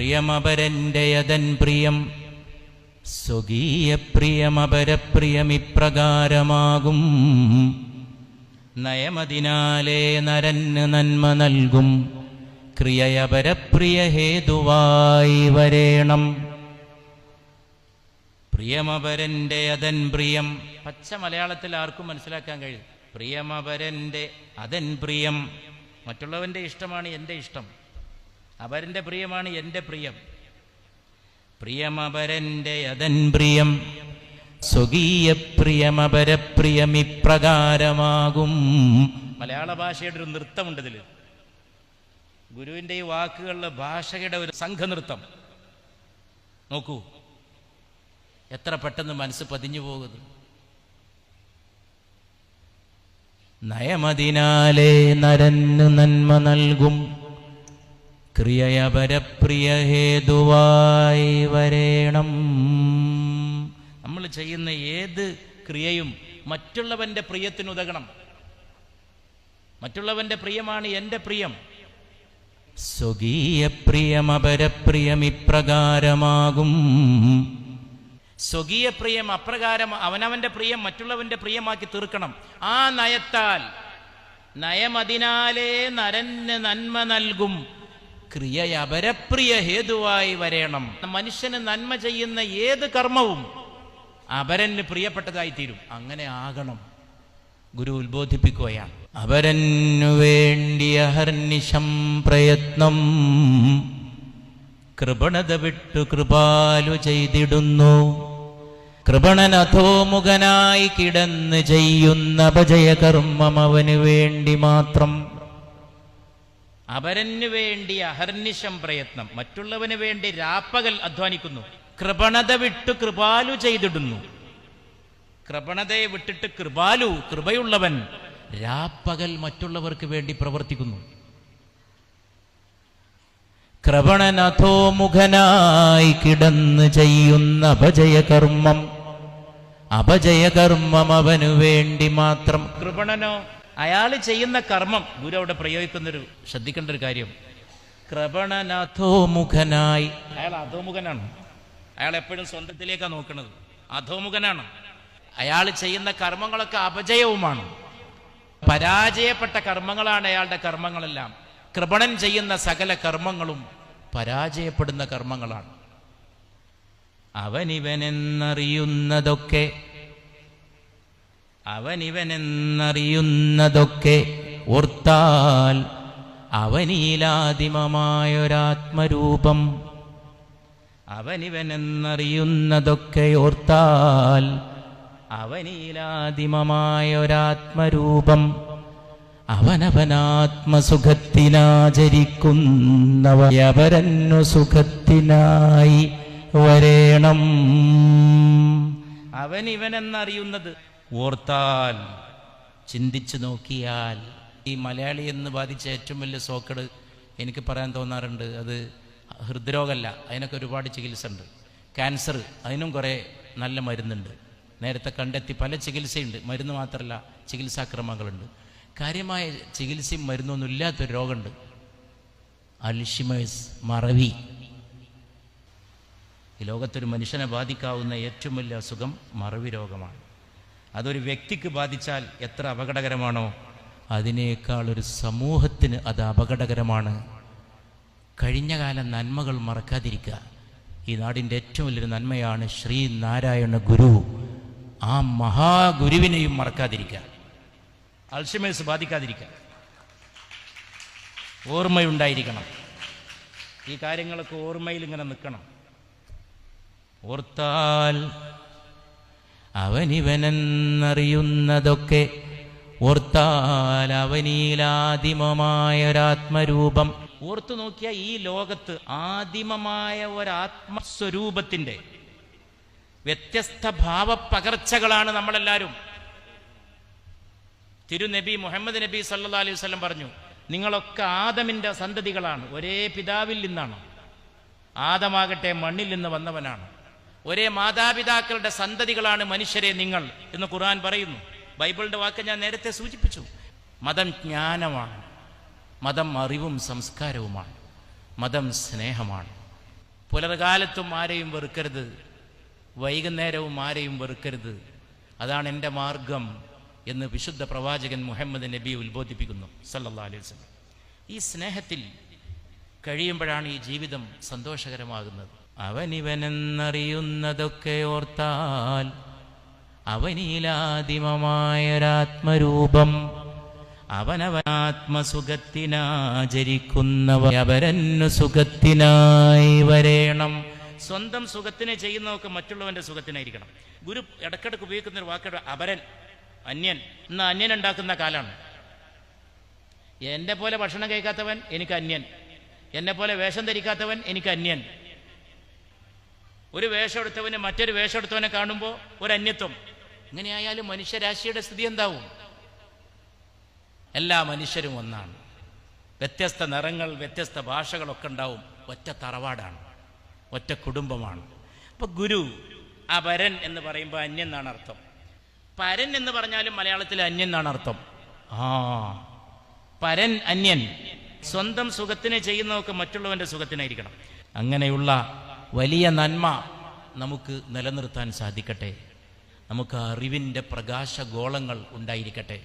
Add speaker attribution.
Speaker 1: പ്രിയമപരന്റെ യതൻ പ്രിയം സ്വകീയ പ്രിയമപരപ്രിയമിപ്രകാരമാകും. നയമതിനാലേ നരന് നന്മ നൽകും ക്രിയയപരപ്രിയ ഹേതുവായി വരേണം. പ്രിയമപരന്റെ അതൻ പ്രിയം പച്ച മലയാളത്തിൽ ആർക്കും മനസ്സിലാക്കാൻ കഴിയും. പ്രിയമപരന്റെ അതൻ പ്രിയം, മറ്റുള്ളവന്റെ ഇഷ്ടമാണ് എൻ്റെ ഇഷ്ടം, അവരൻ്റെ പ്രിയമാണ് എൻ്റെ പ്രിയം. പ്രിയമപരന്റെ അതൻ പ്രിയം സ്വകീയ പ്രിയമപരപ്രിയമിപ്രകാരമാകും. മലയാള ഭാഷയുടെ ഒരു നൃത്തമുണ്ട് ഇതിൽ. ഗുരുവിൻ്റെ ഈ വാക്കുകളിലെ ഭാഷയുടെ ഒരു സംഘനൃത്തം നോക്കൂ, എത്ര പെട്ടെന്ന് മനസ്സ് പതിഞ്ഞു പോകുന്നു. നയമതിനാലേ നരന് നന്മ നൽകും ക്രിയയപരപ്രിയ ഹേതുവായി വരേണം. നമ്മൾ ചെയ്യുന്ന ഏത് ക്രിയയും മറ്റുള്ളവന്റെ പ്രിയത്തിനുതകണം. മറ്റുള്ളവന്റെ പ്രിയമാണ് എൻ്റെ പ്രിയം. സ്വകീയ പ്രിയമപരപ്രിയമിപ്രകാരമാകും. സ്വകീയ പ്രിയം അപ്രകാരം അവനവന്റെ പ്രിയം മറ്റുള്ളവന്റെ പ്രിയമാക്കി തീർക്കണം. ആ നയത്താൽ നയമതിനാലേ നരന് നന്മ നൽകും ക്രിയയപരപ്രിയ ഹേതുവായി വരേണം. മനുഷ്യന് നന്മ ചെയ്യുന്ന ഏത് കർമ്മവും അപരന് പ്രിയപ്പെട്ടതായി തീരും. അങ്ങനെ ആകണം ഗുരു ഉത്ബോധിപ്പിക്കുകയാണ്. അപരനു വേണ്ടി അഹർനിശം പ്രയത്നം കൃപണത വിട്ടു കൃപാലു ചെയ്തിടുന്നു. കൃപണനധോമുഖനായി കിടന്ന് ചെയ്യുന്ന അപജയകർമ്മം അവന് വേണ്ടി മാത്രം. അപരന് വേണ്ടി അഹർനിശം പ്രയത്നം, മറ്റുള്ളവന് വേണ്ടി രാപ്പകൽ അധ്വാനിക്കുന്നു. കൃപണത വിട്ടു കൃപാലു ചെയ്തിടുന്നു. കൃപണതയെ വിട്ടിട്ട് കൃപാലു, കൃപയുള്ളവൻ രാപ്പകൽ മറ്റുള്ളവർക്ക് വേണ്ടി പ്രവർത്തിക്കുന്നു. കൃപണനധോമുഖനായി കിടന്ന് ചെയ്യുന്ന അപജയകർമ്മം, അപജയകർമ്മം അവനു വേണ്ടി മാത്രം. കൃപണനോ അയാൾ ചെയ്യുന്ന കർമ്മം, ഗുരു അവിടെ പ്രയോഗിക്കുന്നൊരു ശ്രദ്ധിക്കേണ്ട ഒരു കാര്യം, കൃപണനധോമുഖനായി. അയാൾ അധോമുഖനാണ്. അയാൾ എപ്പോഴും സ്വന്തത്തിലേക്കാണ് നോക്കുന്നത്. അധോമുഖനാണ്. അയാൾ ചെയ്യുന്ന കർമ്മങ്ങളൊക്കെ അപജയവുമാണ്. പരാജയപ്പെട്ട കർമ്മങ്ങളാണ് അയാളുടെ കർമ്മങ്ങളെല്ലാം. കൃപണൻ ചെയ്യുന്ന സകല കർമ്മങ്ങളും പരാജയപ്പെടുന്ന കർമ്മങ്ങളാണ്. അവനിവനെന്നറിയുന്നതൊക്കെ ഓർത്താൽ അവനീലാദിമമായൊരാത്മരൂപം. അവനിവനെന്നറിയുന്നതൊക്കെ ഓർത്താൽ അവനീലാദിമമായൊരാത്മരൂപം. അവനവനാത്മസുഖത്തിനാചരിക്കുന്നവയവരന്നു സുഖത്തിനായി വരേണം. അവനിവനെന്നറിയുന്നത് ഓർത്താൽ, ചിന്തിച്ചു നോക്കിയാൽ. ഈ മലയാളി എന്ന് ബാധിച്ച ഏറ്റവും വലിയ സോക്കട് എനിക്ക് പറയാൻ തോന്നാറുണ്ട്, അത് ഹൃദ്രോഗമല്ല, അതിനൊക്കെ ഒരുപാട് ചികിത്സ ഉണ്ട്. ക്യാൻസർ, അതിനും കുറേ നല്ല മരുന്നുണ്ട്. നേരത്തെ കണ്ടെത്തി പല ചികിത്സയുണ്ട്. മരുന്ന് മാത്രമല്ല, ചികിത്സാക്രമങ്ങളുണ്ട്. കാര്യമായ ചികിത്സയും മരുന്നൊന്നും ഇല്ലാത്തൊരു രോഗമുണ്ട്, അൽഷിമേഴ്സ്, മറവി. ഈ ലോകത്തൊരു മനുഷ്യനെ ബാധിക്കാവുന്ന ഏറ്റവും വലിയ അസുഖം മറവി രോഗമാണ്. അതൊരു വ്യക്തിക്ക് ബാധിച്ചാൽ എത്ര അപകടകരമാണോ അതിനേക്കാൾ ഒരു സമൂഹത്തിന് അത് അപകടകരമാണ്. കഴിഞ്ഞകാല നന്മകൾ മറക്കാതിരിക്കുക. ഈ നാടിൻ്റെ ഏറ്റവും വലിയൊരു നന്മയാണ് ശ്രീനാരായണ ഗുരു. ആ മഹാഗുരുവിനെയും മറക്കാതിരിക്കുക. അൽഷിമേഴ്സ് ബാധിക്കാതിരിക്കുക. ഓർമ്മയുണ്ടായിരിക്കണം. ഈ കാര്യങ്ങളൊക്കെ ഓർമ്മയിൽ ഇങ്ങനെ നിൽക്കണം. ഓർത്താൽ അവനിവനെന്നറിയുന്നതൊക്കെ ഓർത്താൽ അവനീലാദിമമായൊരാത്മരൂപം. ഓർത്തു നോക്കിയാൽ ഈ ലോകത്ത് ആദിമമായ ഒരാത്മസ്വരൂപത്തിൻ്റെ വ്യത്യസ്ത ഭാവപ്പകർച്ചകളാണ് നമ്മളെല്ലാവരും. തിരുനബി മുഹമ്മദ് നബി സല്ലല്ലാഹു അലൈഹി വസല്ലം പറഞ്ഞു, നിങ്ങളൊക്കെ ആദമിൻ്റെ സന്തതികളാണ്, ഒരേ പിതാവിൽ നിന്നാണ്. ആദമാകട്ടെ മണ്ണിൽ നിന്ന് വന്നവനാണ്. ഒരേ മാതാപിതാക്കളുടെ സന്തതികളാണ് മനുഷ്യരെ നിങ്ങൾ എന്ന് ഖുർആൻ പറയുന്നു. ബൈബിളിൻ്റെ വാക്ക് ഞാൻ നേരത്തെ സൂചിപ്പിച്ചു. മതം ജ്ഞാനമാണ്, മതം അറിവും സംസ്കാരവുമാണ്, മതം സ്നേഹമാണ്. പുലർകാലത്തും ആരെയും വെറുക്കരുത്, വൈകുന്നേരവും ആരെയും വെറുക്കരുത്. അതാണ് എൻ്റെ മാർഗം എന്ന് വിശുദ്ധ പ്രവാചകൻ മുഹമ്മദ് നബി ഉത്ബോധിപ്പിക്കുന്നു സല്ലല്ലാഹു അലൈഹി വസല്ലം. ഈ സ്നേഹത്തിൽ കഴിയുമ്പോഴാണ് ഈ ജീവിതം സന്തോഷകരമാകുന്നത്. അവനിവനെന്നറിയുന്നതൊക്കെ ഓർത്താൽ അവനിലാദിമമായൊരാത്മരൂപം, അവനവനാത്മസുഖത്തിനാചരിക്കുന്നവരന്നു സുഖത്തിനായി വരേണം. സ്വന്തം സുഖത്തിനെ ചെയ്യുന്നതൊക്കെ മറ്റുള്ളവൻ്റെ സുഖത്തിനായിരിക്കണം. ഗുരു ഇടക്കിടക്ക് ഉപയോഗിക്കുന്ന ഒരു വാക്കാണ് അപരൻ, അന്യൻ. ഇന്ന് അന്യൻ ഉണ്ടാക്കുന്ന കാലമാണ്. എന്നെ പോലെ ഭക്ഷണം കഴിക്കാത്തവൻ എനിക്ക് അന്യൻ, എന്നെ പോലെ വേഷം ധരിക്കാത്തവൻ എനിക്ക് അന്യൻ. ഒരു വേഷം എടുത്തവന് മറ്റൊരു വേഷം എടുത്തവനെ കാണുമ്പോൾ ഒരു അന്യത്വം. ഇങ്ങനെയായാലും മനുഷ്യരാശിയുടെ സ്ഥിതി എന്താവും? എല്ലാ മനുഷ്യരും ഒന്നാണ്. വ്യത്യസ്ത നിറങ്ങൾ, വ്യത്യസ്ത ഭാഷകളൊക്കെ ഉണ്ടാവും. ഒറ്റ തറവാടാണ്, ഒറ്റ കുടുംബമാണ്. അപ്പൊ ഗുരു അപരൻ എന്ന് പറയുമ്പോൾ അന്യൻ എന്നാണ് അർത്ഥം. പരൻ എന്ന് പറഞ്ഞാലും മലയാളത്തിൽ അന്യൻ എന്നാണ് അർത്ഥം. പരൻ, അന്യൻ. സ്വന്തം സുഖത്തിനെ ചെയ്യുന്നതൊക്കെ മറ്റുള്ളവന്റെ സുഖത്തിനായിരിക്കണം. അങ്ങനെയുള്ള വലിയ നന്മ നമുക്ക് നിലനിർത്താൻ സാധിക്കട്ടെ. നമുക്ക് അറിവിൻ്റെ പ്രകാശഗോളങ്ങൾ ഉണ്ടായിരിക്കട്ടെ.